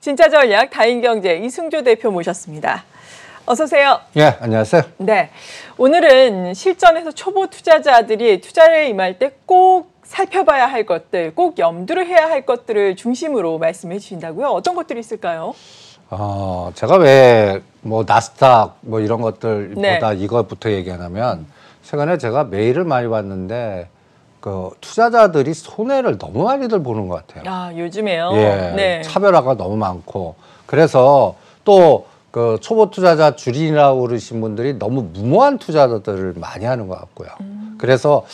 진짜전략 다인경제 이승조 대표 모셨습니다. 어서 오세요. 예, 안녕하세요. 네, 오늘은 실전에서 초보 투자자들이 투자에 임할 때 꼭 살펴봐야 할 것들, 꼭 염두를 해야 할 것들을 중심으로 말씀해 주신다고요? 어떤 것들이 있을까요? 제가 왜 뭐 나스닥 뭐 이런 것들보다 네. 이것부터 얘기하냐면 최근에 제가 메일을 많이 받는데 그 투자자들이 손해를 너무 많이들 보는 것 같아요. 아, 요즘에요? 예, 네. 차별화가 너무 많고 그래서 또 그 초보 투자자 주린이라고 그러신 분들이 너무 무모한 투자들을 많이 하는 것 같고요. 그래서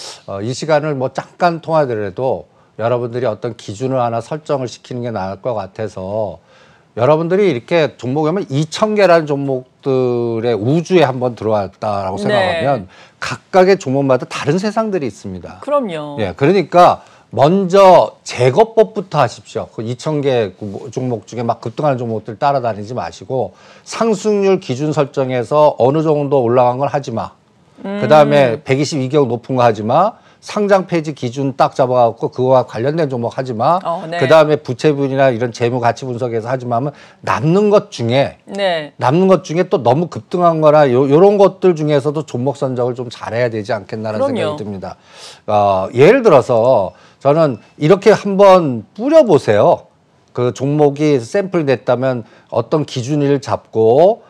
이 시간을 뭐 잠깐 통하더라도 여러분들이 어떤 기준을 하나 설정을 시키는 게 나을 것 같아서 여러분들이 이렇게 종목이 하면 2,000개라는 종목들의 우주에 한번 들어왔다라고 생각하면 네. 각각의 종목마다 다른 세상들이 있습니다. 그럼요. 예, 그러니까 먼저 제거법부터 하십시오. 그 2,000개 종목 중에 막 급등하는 종목들 따라다니지 마시고 상승률 기준 설정해서 어느 정도 올라간 걸 하지 마. 그다음에 122개국 높은 거 하지 마. 상장 폐지 기준 딱 잡아갖고 그거와 관련된 종목 하지 마. 네. 그다음에 부채분이나 이런 재무 가치 분석해서 하지 마 하면 남는 것 중에 또 너무 급등한 거나 요런 것들 중에서도 종목 선정을 좀 잘해야 되지 않겠나라는 생각이 듭니다. 예를 들어서 저는 이렇게 한번 뿌려보세요. 그 종목이 샘플이 됐다면 어떤 기준을 잡고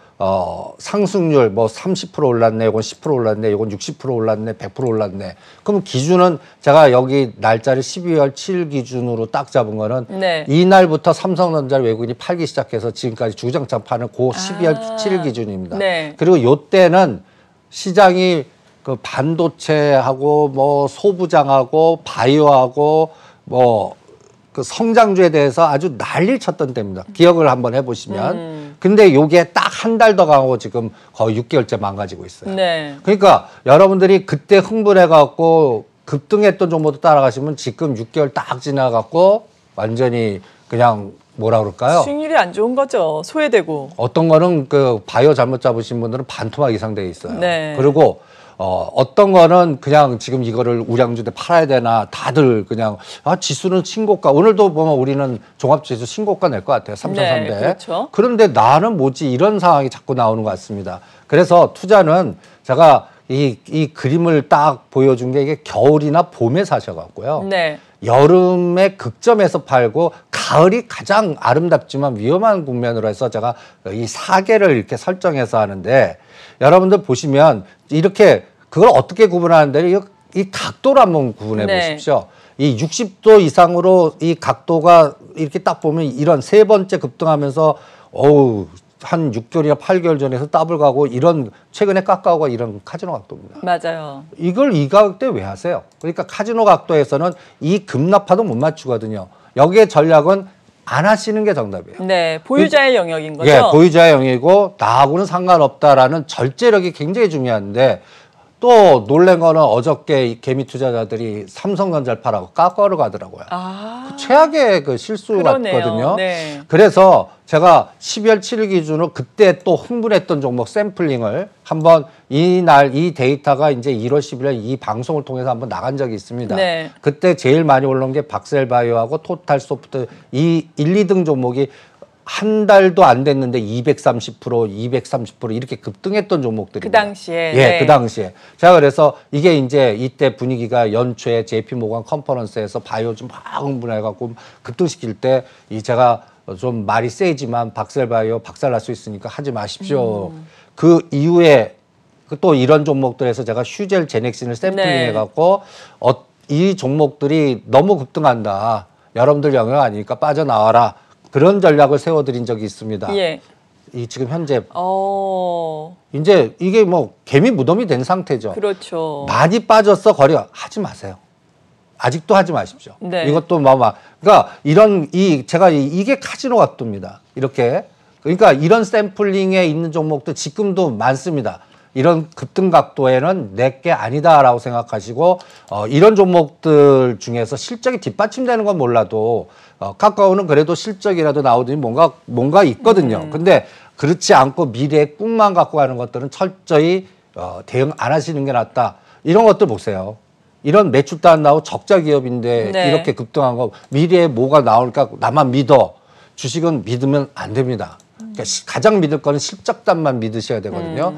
상승률 뭐 30% 올랐네, 이건 10% 올랐네, 이건 60% 올랐네, 100% 올랐네. 그럼 기준은 제가 여기 날짜를 12월 7일 기준으로 딱 잡은 거는 이날부터 삼성전자 외국인이 팔기 시작해서 지금까지 주구장창 파는 그 12월 7일 기준입니다. 그리고 요때는 시장이 그 반도체하고 뭐 소부장하고 바이오하고 뭐 그 성장주에 대해서 아주 난리를 쳤던 때입니다. 기억을 한번 해보시면. 근데 요게 딱 한 달 더 가고 지금 거의 6개월째 망가지고 있어요. 그러니까 여러분들이 그때 흥분해갖고 급등했던 종목도 따라가시면 지금 6개월 딱 지나갖고 완전히 그냥 뭐라 그럴까요? 수익률이 안 좋은 거죠. 소외되고. 어떤 거는 그 바이오 잘못 잡으신 분들은 반토막 이상 돼 있어요. 그리고 어떤 거는 그냥 지금 이거를 우량주대 팔아야 되나 다들 그냥 지수는 신고가 오늘도 보면 우리는 종합지수 신고가 낼 것 같아요. 3,300. 그렇죠. 그런데 나는 뭐지 이런 상황이 자꾸 나오는 것 같습니다. 그래서 투자는 제가 이 그림을 딱 보여준 게 이게 겨울이나 봄에 사셔갖고요. 여름에 극점에서 팔고 가을이 가장 아름답지만 위험한 국면으로 해서 제가 이 4개를 이렇게 설정해서 하는데 여러분들 보시면 이렇게 그걸 어떻게 구분하는데 이 각도를 한번 구분해 보십시오. 이 60도 이상으로 이 각도가 이렇게 딱 보면 이런 세 번째 급등하면서 한 6개월이나 8개월 전에서 더블 가고 이런 최근에 깎아오가 이런 카지노 각도입니다. 맞아요. 이걸 이 가격대 왜 하세요? 그러니까 카지노 각도에서는 이 급락파도 못 맞추거든요. 여기에 전략은 안 하시는 게 정답이에요. 보유자의 영역인 거죠? 예, 보유자의 영역이고 나하고는 상관없다라는 절제력이 굉장히 중요한데 또 놀란 거는 어저께 개미 투자자들이 삼성전자를 팔라고 깎아러 가더라고요. 그 최악의 그 실수 같거든요. 그래서 제가 12월 7일 기준으로 그때 또 흥분했던 종목 샘플링을 한번 이날 이 데이터가 이제 1월 11일 이 방송을 통해서 한번 나간 적이 있습니다. 그때 제일 많이 올라온 게 박셀바이오하고 토탈소프트 이 1, 2등 종목이 한 달도 안 됐는데 230%, 230% 이렇게 급등했던 종목들입니다. 그 당시에. 예, 그 당시에. 제가 그래서 이게 이제 이때 분위기가 연초에 JP모건 컨퍼런스에서 바이오 좀 막 흥분해갖고 급등시킬 때 제가 좀 말이 세지만 박셀바이오 박살날 수 있으니까 하지 마십시오. 그 이후에 또 이런 종목들에서 제가 휴젤 제넥신을 샘플링해갖고 이 종목들이 너무 급등한다. 여러분들 영역 아니니까 빠져나와라. 그런 전략을 세워드린 적이 있습니다. 이 지금 현재 이제 이게 뭐 개미 무덤이 된 상태죠. 그렇죠. 많이 빠졌어 거려 하지 마세요. 아직도 하지 마십시오. 이것도 그러니까 제가 이게 카지노 각도입니다. 이렇게 그러니까 이런 샘플링에 있는 종목도 지금도 많습니다. 이런 급등 각도에는 내게 아니다라고 생각하시고 이런 종목들 중에서 실적이 뒷받침되는 건 몰라도 카카오는 그래도 실적이라도 나오더니 뭔가 있거든요. 근데 그렇지 않고 미래의 꿈만 갖고 가는 것들은 철저히 대응 안 하시는 게 낫다. 이런 것들 보세요. 이런 매출도 안 나오고 적자 기업인데 이렇게 급등한 거 미래에 뭐가 나올까 나만 믿어. 주식은 믿으면 안 됩니다. 그러니까 가장 믿을 거는 실적단만 믿으셔야 되거든요.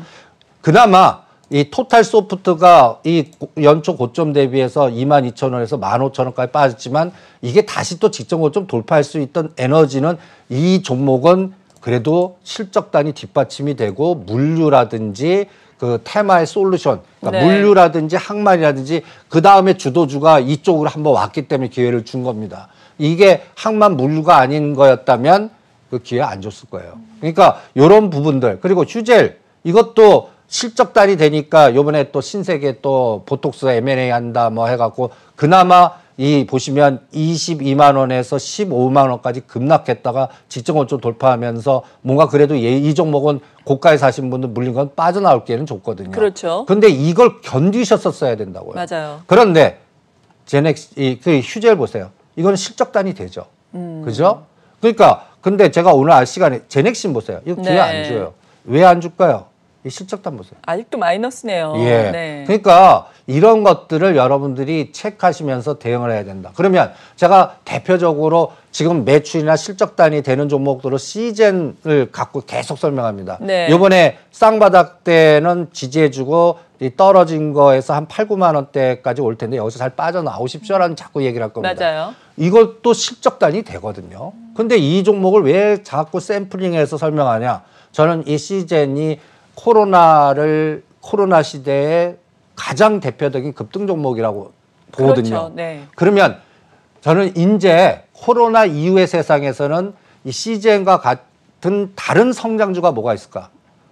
그나마 이 토탈소프트가 이 연초 고점 대비해서 22,000원에서 15,000원까지 빠졌지만 이게 다시 또 직전 고점 돌파할 수 있던 에너지는 이 종목은 그래도 실적단이 뒷받침이 되고 물류라든지 그 테마의 솔루션, 그러니까 물류라든지 항만이라든지 그 다음에 주도주가 이쪽으로 한번 왔기 때문에 기회를 준 겁니다. 이게 항만 물류가 아닌 거였다면 그 기회 안 줬을 거예요. 그러니까 이런 부분들 그리고 휴젤 이것도 실적단이 되니까 요번에 또 신세계 또 보톡스 M&A 한다 뭐 해갖고 그나마 이 보시면 22만 원에서 15만 원까지 급락했다가 직전 고점 돌파하면서 뭔가 그래도 이 종목은 고가에 사신 분들 물린 건 빠져나올 기회는 좋거든요. 그렇죠. 근데 이걸 견디셨었어야 된다고요. 맞아요. 그런데 그 휴젤 보세요. 이거는 실적단이 되죠. 그죠? 그러니까 근데 제가 오늘 알 시간에 제넥신 보세요. 이거 기회 안 줘요. 왜 안 줄까요? 이 실적단 보세요. 아직도 마이너스네요. 예. 네. 그러니까 이런 것들을 여러분들이 체크하시면서 대응을 해야 된다. 그러면 제가 대표적으로 지금 매출이나 실적단이 되는 종목들로 시젠을 갖고 계속 설명합니다. 네. 이번에 쌍바닥 때는 지지해주고 이 떨어진 거에서 한 8, 9만 원대까지 올 텐데 여기서 잘 빠져나오십시오라는 자꾸 얘기를 할 겁니다. 맞아요. 이것도 실적단이 되거든요. 근데 이 종목을 왜 자꾸 샘플링해서 설명하냐? 저는 이 시젠이 코로나 시대에 가장 대표적인 급등 종목이라고 보거든요. 그렇죠. 네. 그러면 저는 이제 코로나 이후의 세상에서는 이 시젠과 같은 다른 성장주가 뭐가 있을까?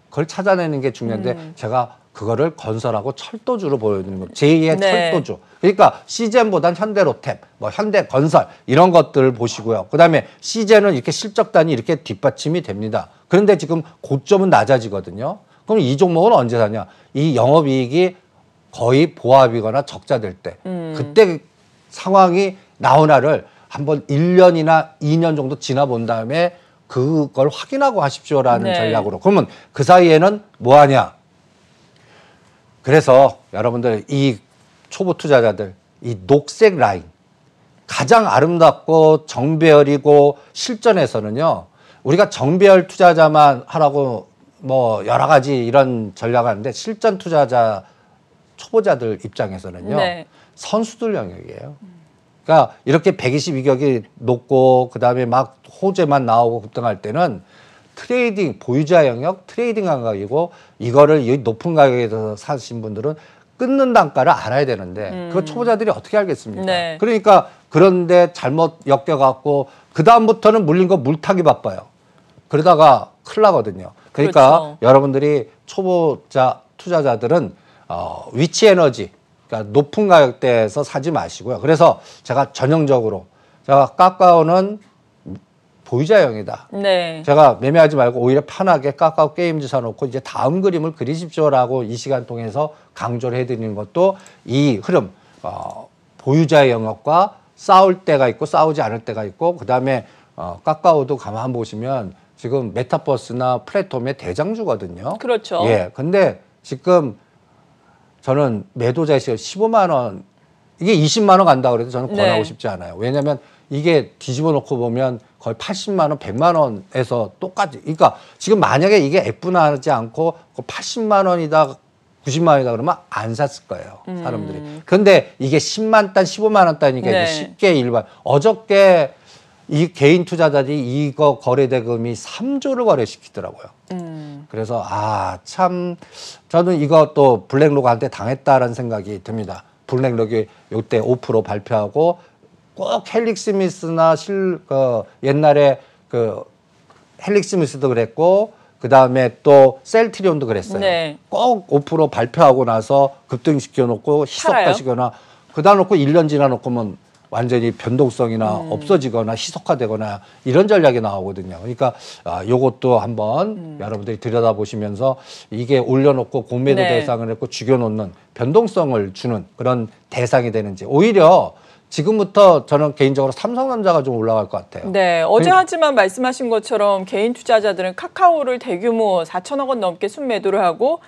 그걸 찾아내는 게 중요한데 제가 그거를 건설하고 철도주로 보여드리는 거예요. 제2의 네. 철도주. 그러니까 시젠보단 현대로템, 뭐 현대건설 이런 것들을 보시고요. 그다음에 시젠은 이렇게 실적단이 이렇게 뒷받침이 됩니다. 그런데 지금 고점은 낮아지거든요. 그럼 이 종목은 언제 사냐? 이 영업이익이 거의 보합이거나 적자 될 때. 그때 상황이 나오나를 한번 1년이나 2년 정도 지나본 다음에 그걸 확인하고 하십시오라는 전략으로. 그러면 그 사이에는 뭐 하냐? 그래서 여러분들 이 초보 투자자들 이 녹색 라인 가장 아름답고 정배열이고 실전에서는요. 우리가 정배열 투자자만 하라고 뭐 여러 가지 이런 전략을 하는데 실전 투자자 초보자들 입장에서는요. 선수들 영역이에요. 그러니까 이렇게 122격이 높고 그다음에 막 호재만 나오고 급등할 때는 트레이딩 보유자 영역 트레이딩 감각이고 이거를 이 높은 가격에서 사신 분들은 끊는 단가를 알아야 되는데 그 초보자들이 어떻게 알겠습니까? 그러니까 그런데 잘못 엮여갖고 그 다음부터는 물린 거 물타기 바빠요. 그러다가 큰일 나거든요. 그러니까 여러분들이 초보자 투자자들은 위치 에너지 그러니까 높은 가격대에서 사지 마시고요. 그래서 제가 전형적으로 제가 카카오는 보유자형이다. 제가 매매하지 말고 오히려 편하게 카카오 게임즈 사놓고 이제 다음 그림을 그리십시오라고 이 시간 통해서 강조를 해드리는 것도 이 흐름 보유자의 영역과 싸울 때가 있고 싸우지 않을 때가 있고 그다음에 카카오도 가만 보시면 지금 메타버스나 플랫폼의 대장주거든요. 그렇죠. 예. 근데 지금 저는 매도자 시가 15만 원 이게 20만 원 간다 그래도 저는 권하고 싶지 않아요. 왜냐하면 이게 뒤집어 놓고 보면 거의 80만 원, 100만 원에서 똑같이. 그러니까 지금 만약에 이게 F나지 않고 80만 원이다, 90만 원이다 그러면 안 샀을 거예요. 사람들이. 근데 이게 10만 단, 15만 원 단이니까 이게 쉽게 일반. 어저께 이 개인 투자자들이 이거 거래 대금이 3조를 거래시키더라고요. 그래서 참 저는 이거 또 블랙록한테 당했다라는 생각이 듭니다. 블랙록이 요때 5% 발표하고 꼭 헬릭스미스나 옛날에 그 헬릭스미스도 그랬고 그 다음에 또 셀트리온도 그랬어요. 꼭 5% 발표하고 나서 급등시켜 놓고 희석화시거나 그다 놓고 1년 지나 놓고면 완전히 변동성이나 없어지거나 희석화되거나 이런 전략이 나오거든요. 그러니까 요것도 한번 여러분들이 들여다보시면서 이게 올려놓고 공매도 대상을 했고 죽여놓는 변동성을 주는 그런 대상이 되는지 오히려 지금부터 저는 개인적으로 삼성전자가 좀 올라갈 것 같아요. 네, 어제 하지만 말씀하신 것처럼 개인 투자자들은 카카오를 대규모 4천억 원 넘게 순매도를 하고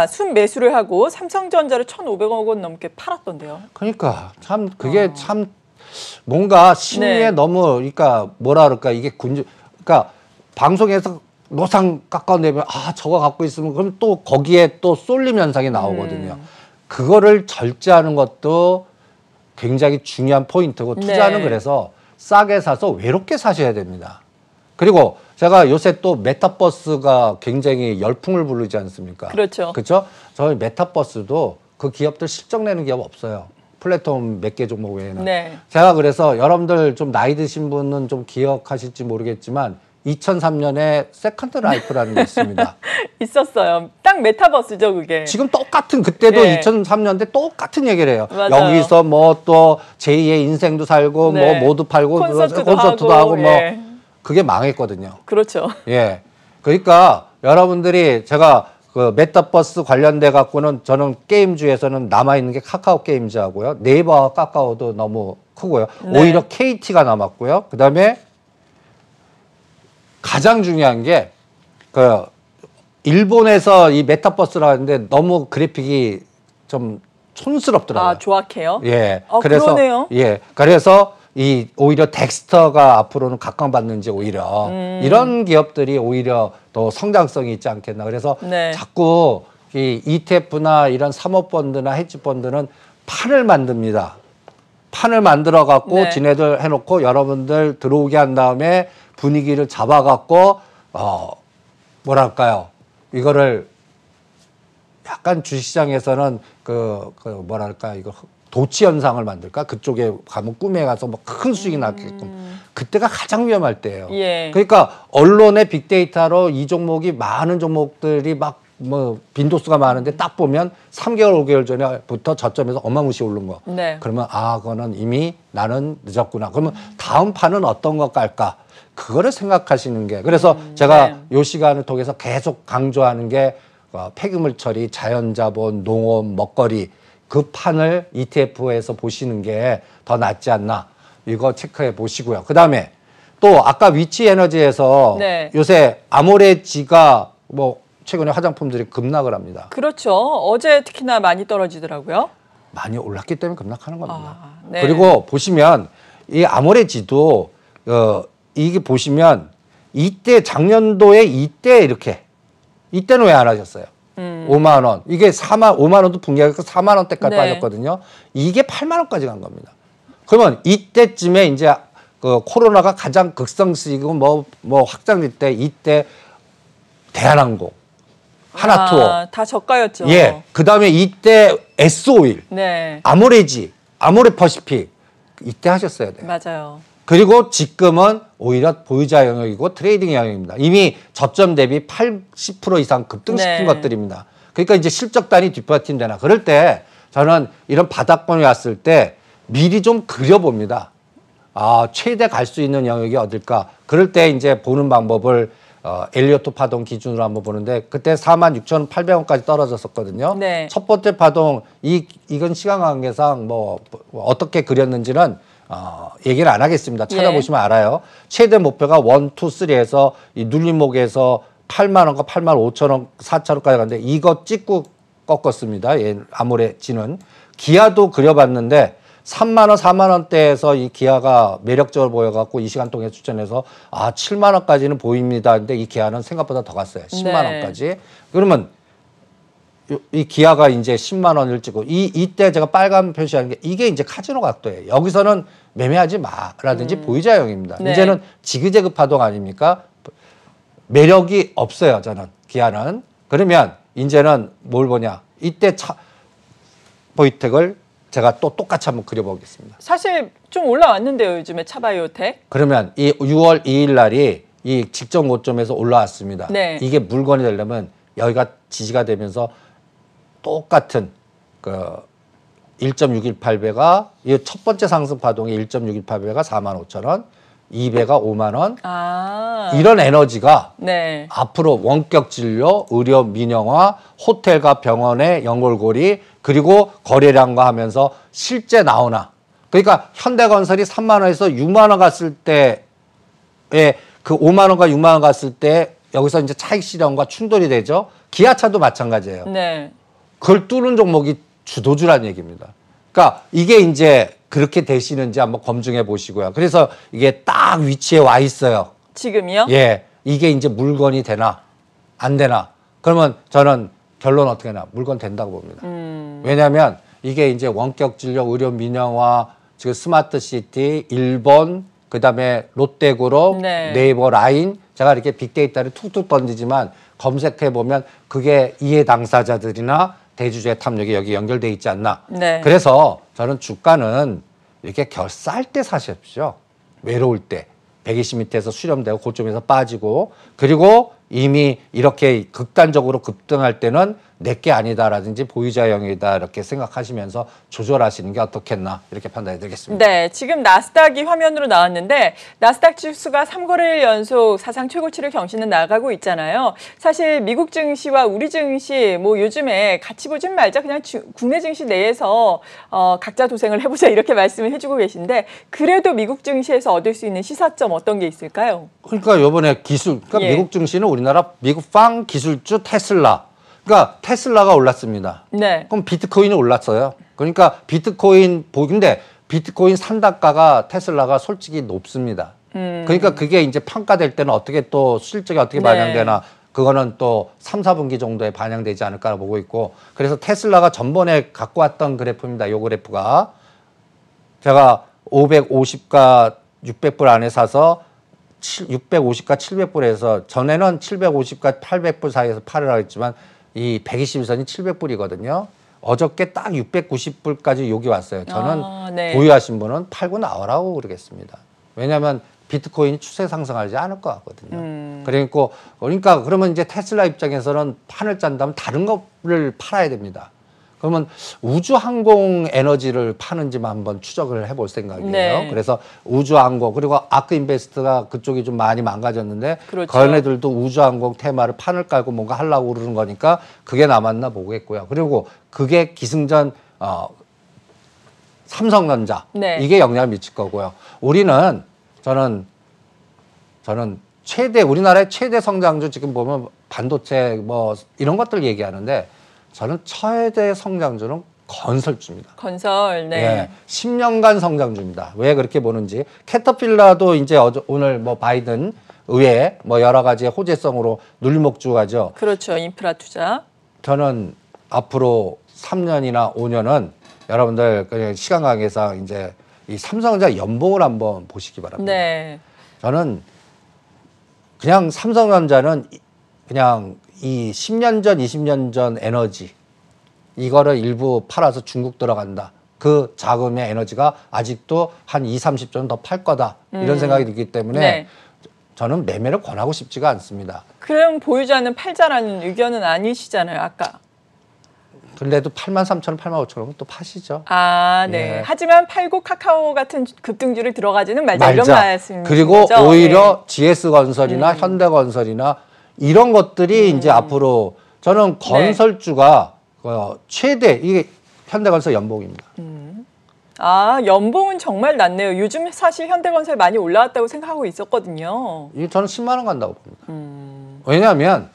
순매수를 하고 삼성전자를 1,500억 원 넘게 팔았던데요. 그러니까 참 그게 참 뭔가 심리에 너무 그러니까 뭐라 그럴까 이게 그러니까 방송에서 노상 깎아내면 저거 갖고 있으면 그럼 또 거기에 또 쏠림 현상이 나오거든요. 그거를 절제하는 것도 굉장히 중요한 포인트고 투자는 그래서 싸게 사서 외롭게 사셔야 됩니다. 그리고 제가 요새 또 메타버스가 굉장히 열풍을 부르지 않습니까? 그렇죠. 그렇죠? 저희 메타버스도 그 기업들 실적 내는 기업 없어요. 플랫폼 몇 개 종목 외에는. 제가 그래서 여러분들 좀 나이 드신 분은 좀 기억하실지 모르겠지만 2003년에 세컨드 라이프라는 게 있습니다. 있었어요. 딱 메타버스죠, 그게. 지금 똑같은 그때도 2003년대 똑같은 얘기를 해요. 맞아요. 여기서 뭐 또 제2의 인생도 살고 뭐 모두 팔고 콘서트도 하고 뭐 그게 망했거든요. 그렇죠. 예. 그러니까 여러분들이 제가 그 메타버스 관련돼 갖고는 저는 게임주에서는 남아 있는 게 카카오 게임즈하고요. 네이버와 카카오도 너무 크고요. 오히려 KT가 남았고요. 그다음에 가장 중요한 게 그 일본에서 이 메타버스라 하는데 너무 그래픽이 좀 촌스럽더라고요. 조악해요? 예. 그래서 그러네요. 예. 그래서 이 오히려 덱스터가 앞으로는 각광받는지 오히려 이런 기업들이 오히려 더 성장성이 있지 않겠나. 그래서 자꾸 이 ETF나 이런 사모펀드나 헤지펀드는 판을 만듭니다. 판을 만들어 갖고 지네들 해놓고 여러분들 들어오게 한 다음에 분위기를 잡아 갖고 뭐랄까요, 이거를 약간 주식시장에서는 그 뭐랄까 이거 도치 현상을 만들까? 그쪽에 가면 꿈에 가서 뭐 큰 수익이 나게끔. 그때가 가장 위험할 때예요. 그러니까 언론의 빅데이터로 이 종목이 많은 종목들이 막 뭐 빈도수가 많은데 딱 보면 3개월, 5개월 전에부터 저점에서 어마무시 오른 거. 그러면 그거는 이미 나는 늦었구나. 그러면 다음 판은 어떤 거 깔까? 그거를 생각하시는 게. 그래서 제가 요 시간을 통해서 계속 강조하는 게 폐기물 처리, 자연자본, 농업, 먹거리 그 판을 ETF에서 보시는 게 더 낫지 않나. 이거 체크해 보시고요. 그 다음에 또 아까 위치에너지에서 요새 아모레지가 뭐 최근에 화장품들이 급락을 합니다. 그렇죠. 어제 특히나 많이 떨어지더라고요. 많이 올랐기 때문에 급락하는 겁니다. 그리고 보시면 이 아모레지도 이게 보시면 이때 작년도에 이때 이렇게 이때는 왜 안 하셨어요? 5만 원. 이게 5만 원도 붕괴해서 4만 원대까지 빠졌거든요. 이게 8만 원까지 간 겁니다. 그러면 이때쯤에 이제 그 코로나가 가장 극성시고 뭐 확장될 때 이때 대한항공, 하나투어 다 저가였죠. 예. 그다음에 이때 S-오일, 아모레지, 아모레퍼시픽 이때 하셨어야 돼요. 맞아요. 그리고 지금은 오히려 보유자 영역이고 트레이딩 영역입니다. 이미 저점 대비 80% 이상 급등시킨 것들입니다. 그러니까 이제 실적단이 뒷받침되나. 그럴 때 저는 이런 바닥권이 왔을 때 미리 좀 그려봅니다. 최대 갈 수 있는 영역이 어딜까. 그럴 때 이제 보는 방법을 엘리어트 파동 기준으로 한번 보는데 그때 46,800원까지 떨어졌었거든요. 첫 번째 파동 이건 시간 관계상 뭐 어떻게 그렸는지는 얘기를 안 하겠습니다. 찾아보시면 알아요. 최대 목표가 1, 2, 3에서 이 눌림목에서 8만 원과 8만 5천 원, 4천 원까지 갔는데 이거 찍고 꺾었습니다. 아모레지는. 기아도 그려봤는데 3만 원, 4만 원대에서 이 기아가 매력적으로 보여갖고 이 시간 동안 추천해서 7만 원까지는 보입니다. 근데 이 기아는 생각보다 더 갔어요. 10만 원까지. 그러면 이 기아가 이제 10만 원을 찍고 이때 제가 빨간 표시하는 게 이게 이제 카지노 각도예요. 여기서는 매매하지 마라든지 보유자형입니다. 이제는 지그재그 파동 아닙니까? 매력이 없어요. 저는 기아는. 그러면 이제는 뭘 보냐? 이때 보이텍을 제가 또 똑같이 한번 그려보겠습니다. 사실 좀 올라왔는데요. 요즘에 차바이오텍. 그러면 이 6월 2일 날이 이 직전 고점에서 올라왔습니다. 이게 물건이 되려면 여기가 지지가 되면서 똑같은 그 1.618배가 이 첫 번째 상승 파동이 1.618배가 45,000원, 2배가 5만 원. 이런 에너지가 앞으로 원격 진료, 의료 민영화, 호텔과 병원의 연골고리 그리고 거래량과 하면서 실제 나오나. 그러니까 현대건설이 3만 원에서 6만 원 갔을 때에 그 5만 원과 6만 원 갔을 때 여기서 이제 차익 실현과 충돌이 되죠. 기아차도 마찬가지예요. 그걸 뚫는 종목이 주도주란 얘기입니다. 그러니까 이게 이제 그렇게 되시는지 한번 검증해 보시고요. 그래서 이게 딱 위치에 와 있어요. 지금이요? 예. 이게 이제 물건이 되나 안 되나. 그러면 저는 결론 어떻게 하나? 물건 된다고 봅니다. 왜냐하면 이게 이제 원격 진료, 의료 민영화, 지금 스마트시티, 일본, 그다음에 롯데그룹, 네. 네이버 라인, 제가 이렇게 빅데이터를 툭툭 던지지만 검색해 보면 그게 이해 당사자들이나 대주주의 탐욕이 여기 연결돼 있지 않나. 네. 그래서 저는 주가는 이렇게 쌀 때 사십시오. 외로울 때. 120m에서 수렴되고 고점에서 빠지고, 그리고 이미 이렇게 극단적으로 급등할 때는 내게 아니다라든지 보유자 영역이다 이렇게 생각하시면서 조절하시는 게 어떻겠나 이렇게 판단해 드리겠습니다. 네, 지금 나스닥이 화면으로 나왔는데 나스닥 지수가 3거래일 연속 사상 최고치를 경신해 나가고 있잖아요. 사실 미국 증시와 우리 증시 뭐 요즘에 같이 보진 말자, 그냥 국내 증시 내에서 각자 도생을 해보자 이렇게 말씀을 해주고 계신데, 그래도 미국 증시에서 얻을 수 있는 시사점 어떤 게 있을까요? 그러니까 이번에 그러니까 예. 미국 증시는 우리나라 미국 빵 기술주 테슬라. 그러니까 테슬라가 올랐습니다. 네. 그럼 비트코인이 올랐어요. 그러니까 근데 비트코인 산다가가 테슬라가 솔직히 높습니다. 그러니까 그게 이제 평가될 때는 어떻게 또 실적이 어떻게 반영되나, 그거는 또 3, 4분기 정도에 반영되지 않을까 보고 있고, 그래서 테슬라가 전번에 갖고 왔던 그래프입니다. 요 그래프가 제가 550가 600불 안에 사서 650가 700불에서, 전에는 750가 800불 사이에서 팔으라고 했지만 이 120선이 700불이거든요. 어저께 딱 690불까지 여기 왔어요. 저는 네. 보유하신 분은 팔고 나오라고 그러겠습니다. 왜냐하면 비트코인이 추세 상승하지 않을 것 같거든요. 그러니까 그러면 이제 테슬라 입장에서는 판을 짠다면 다른 거를 팔아야 됩니다. 그러면 우주항공 에너지를 파는지만 한번 추적을 해볼 생각이에요. 네. 그래서 우주항공, 그리고 아크인베스트가 그쪽이 좀 많이 망가졌는데, 그렇죠. 걔네들도 우주항공 테마를 판을 깔고 뭔가 하려고 그러는 거니까 그게 남았나 보겠고요. 그리고 그게 기승전 삼성전자, 네. 이게 영향을 미칠 거고요. 저는 우리나라의 최대 성장주 지금 보면 반도체 뭐 이런 것들 얘기하는데, 저는 최대 성장주는 건설주입니다. 건설, 네. 예, 10년간 성장주입니다. 왜 그렇게 보는지. 캐터필라도 이제 오늘 뭐 바이든 의회 뭐 여러 가지 호재성으로 눌림목주가죠. 그렇죠. 인프라 투자. 저는 앞으로 3년이나 5년은 여러분들 그냥 시간 관계상 이제 이 삼성전자 연봉을 한번 보시기 바랍니다. 네. 저는 그냥 삼성전자는 그냥 이 10년 전, 20년 전 에너지, 이거를 일부 팔아서 중국 들어간다. 그 자금의 에너지가 아직도 한 20, 30조 더 팔 거다. 이런 생각이 들기 때문에 네. 저는 매매를 권하고 싶지가 않습니다. 그럼 보유자는 팔자라는 의견은 아니시잖아요, 아까. 그런데도 83,000원, 85,000원 또 파시죠. 아, 네. 예. 하지만 팔고 카카오 같은 급등주를 들어가지는 말자. 이런 말씀이신 그리고 거죠? 오히려 GS건설이나 현대건설이나 이런 것들이 이제 앞으로, 저는 건설주가 최대, 이게 현대건설 연봉입니다. 아, 연봉은 정말 낮네요. 요즘 사실 현대건설 많이 올라왔다고 생각하고 있었거든요. 이게 저는 10만 원 간다고 봅니다. 왜냐하면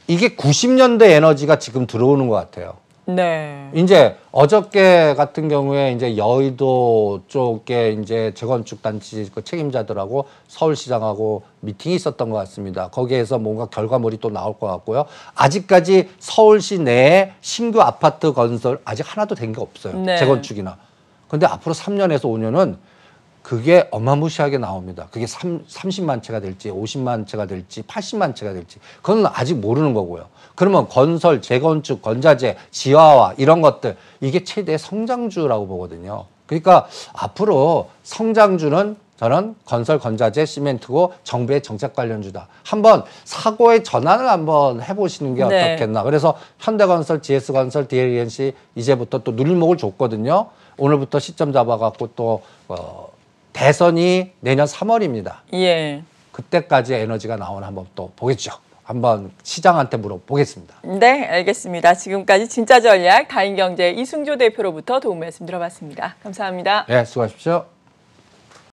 이게 90년대 에너지가 지금 들어오는 것 같아요. 네. 이제 어저께 같은 경우에 이제 여의도 쪽에 이제 재건축 단지 그 책임자들하고 서울시장하고 미팅이 있었던 것 같습니다. 거기에서 뭔가 결과물이 또 나올 것 같고요. 아직까지 서울시 내에 신규 아파트 건설 아직 하나도 된 게 없어요. 네. 재건축이나. 근데 앞으로 3년에서 5년은 그게 어마무시하게 나옵니다. 그게 30만 채가 될지 50만 채가 될지 80만 채가 될지 그건 아직 모르는 거고요. 그러면 건설, 재건축, 건자재, 지하화 이런 것들, 이게 최대 성장주라고 보거든요. 그러니까 앞으로 성장주는 저는 건설, 건자재, 시멘트고 정부의 정책 관련주다. 한번 사고의 전환을 한번 해보시는 게 어떻겠나. 그래서 현대건설, GS건설, DLNC 이제부터 또 눌림목을 줬거든요. 오늘부터 시점 잡아갖고 또 대선이 내년 3월입니다. 예. 그때까지 에너지가 나오나 한번 또 보겠죠. 한번 시장한테 물어보겠습니다. 네, 알겠습니다. 지금까지 진짜 전략 다인경제 이승조 대표로부터 도움 말씀 들어봤습니다. 감사합니다. 네, 수고하십시오.